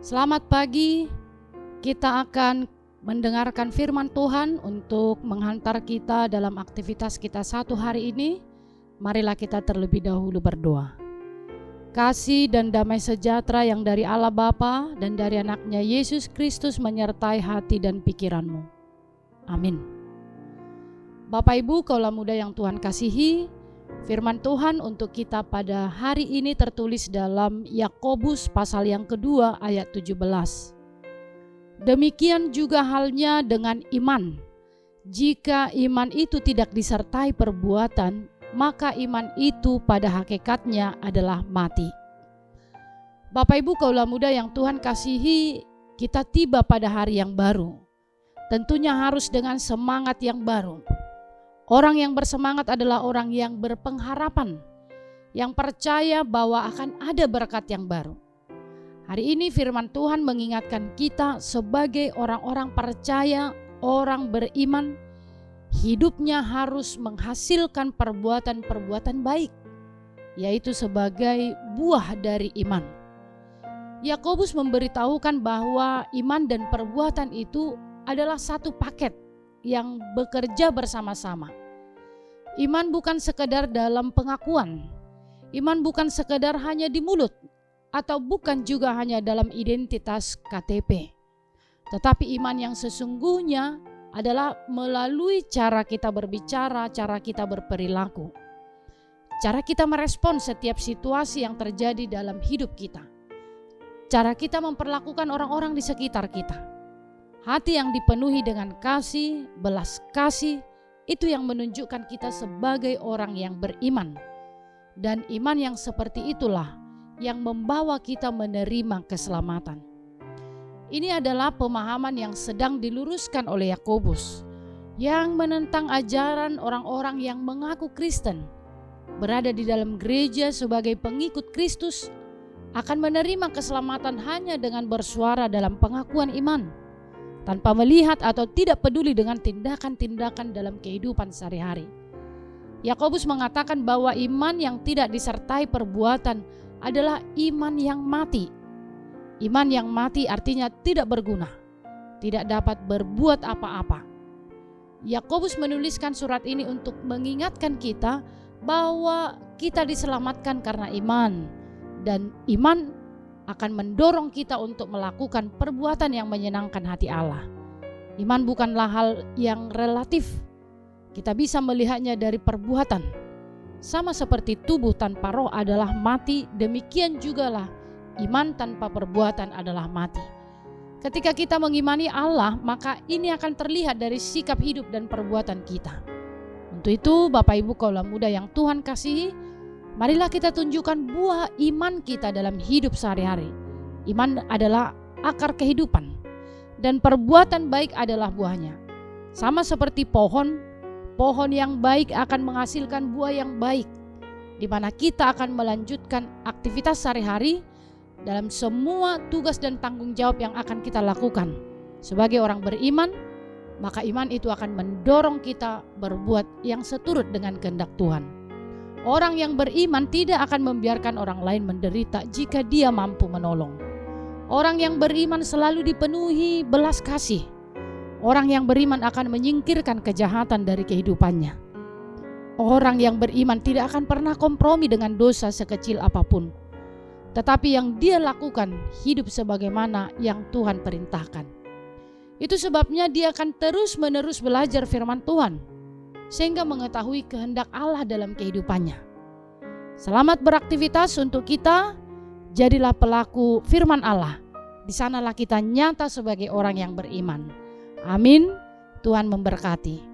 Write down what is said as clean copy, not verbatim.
Selamat pagi, kita akan mendengarkan firman Tuhan untuk menghantar kita dalam aktivitas kita satu hari ini. Marilah kita terlebih dahulu berdoa. Kasih dan damai sejahtera yang dari Allah Bapa dan dari anaknya Yesus Kristus menyertai hati dan pikiranmu. Amin. Bapak Ibu kaulah muda yang Tuhan kasihi, firman Tuhan untuk kita pada hari ini tertulis dalam Yakobus pasal yang kedua ayat 17. Demikian juga halnya dengan iman. Jika iman itu tidak disertai perbuatan, maka iman itu pada hakikatnya adalah mati. Bapak Ibu kaulah muda yang Tuhan kasihi, kita tiba pada hari yang baru. Tentunya harus dengan semangat yang baru. Orang yang bersemangat adalah orang yang berpengharapan, yang percaya bahwa akan ada berkat yang baru. Hari ini firman Tuhan mengingatkan kita sebagai orang-orang percaya, orang beriman, hidupnya harus menghasilkan perbuatan-perbuatan baik, yaitu sebagai buah dari iman. Yakobus memberitahukan bahwa iman dan perbuatan itu adalah satu paket yang bekerja bersama-sama. Iman bukan sekedar dalam pengakuan. Iman bukan sekedar hanya di mulut atau bukan juga hanya dalam identitas KTP. Tetapi iman yang sesungguhnya adalah melalui cara kita berbicara, cara kita berperilaku, cara kita merespon setiap situasi yang terjadi dalam hidup kita, cara kita memperlakukan orang-orang di sekitar kita. Hati yang dipenuhi dengan kasih, belas kasih, itu yang menunjukkan kita sebagai orang yang beriman. Dan iman yang seperti itulah yang membawa kita menerima keselamatan. Ini adalah pemahaman yang sedang diluruskan oleh Yakobus, yang menentang ajaran orang-orang yang mengaku Kristen, berada di dalam gereja sebagai pengikut Kristus, akan menerima keselamatan hanya dengan bersuara dalam pengakuan iman, tanpa melihat atau tidak peduli dengan tindakan-tindakan dalam kehidupan sehari-hari. Yakobus mengatakan bahwa iman yang tidak disertai perbuatan adalah iman yang mati. Iman yang mati artinya tidak berguna, tidak dapat berbuat apa-apa. Yakobus menuliskan surat ini untuk mengingatkan kita bahwa kita diselamatkan karena iman, dan iman akan mendorong kita untuk melakukan perbuatan yang menyenangkan hati Allah. Iman bukanlah hal yang relatif. Kita bisa melihatnya dari perbuatan. Sama seperti tubuh tanpa roh adalah mati, demikian jugalah iman tanpa perbuatan adalah mati. Ketika kita mengimani Allah, maka ini akan terlihat dari sikap hidup dan perbuatan kita. Untuk itu, Bapak Ibu kaulah muda yang Tuhan kasihi, marilah kita tunjukkan buah iman kita dalam hidup sehari-hari. Iman adalah akar kehidupan dan perbuatan baik adalah buahnya. Sama seperti pohon yang baik akan menghasilkan buah yang baik, di mana kita akan melanjutkan aktivitas sehari-hari dalam semua tugas dan tanggung jawab yang akan kita lakukan. Sebagai orang beriman, maka iman itu akan mendorong kita berbuat yang seturut dengan kehendak Tuhan. Orang yang beriman tidak akan membiarkan orang lain menderita jika dia mampu menolong. Orang yang beriman selalu dipenuhi belas kasih. Orang yang beriman akan menyingkirkan kejahatan dari kehidupannya. Orang yang beriman tidak akan pernah kompromi dengan dosa sekecil apapun. Tetapi yang dia lakukan hidup sebagaimana yang Tuhan perintahkan. Itu sebabnya dia akan terus-menerus belajar firman Tuhan, sehingga mengetahui kehendak Allah dalam kehidupannya. Selamat beraktivitas untuk kita, jadilah pelaku firman Allah. Di sanalah kita nyata sebagai orang yang beriman. Amin. Tuhan memberkati.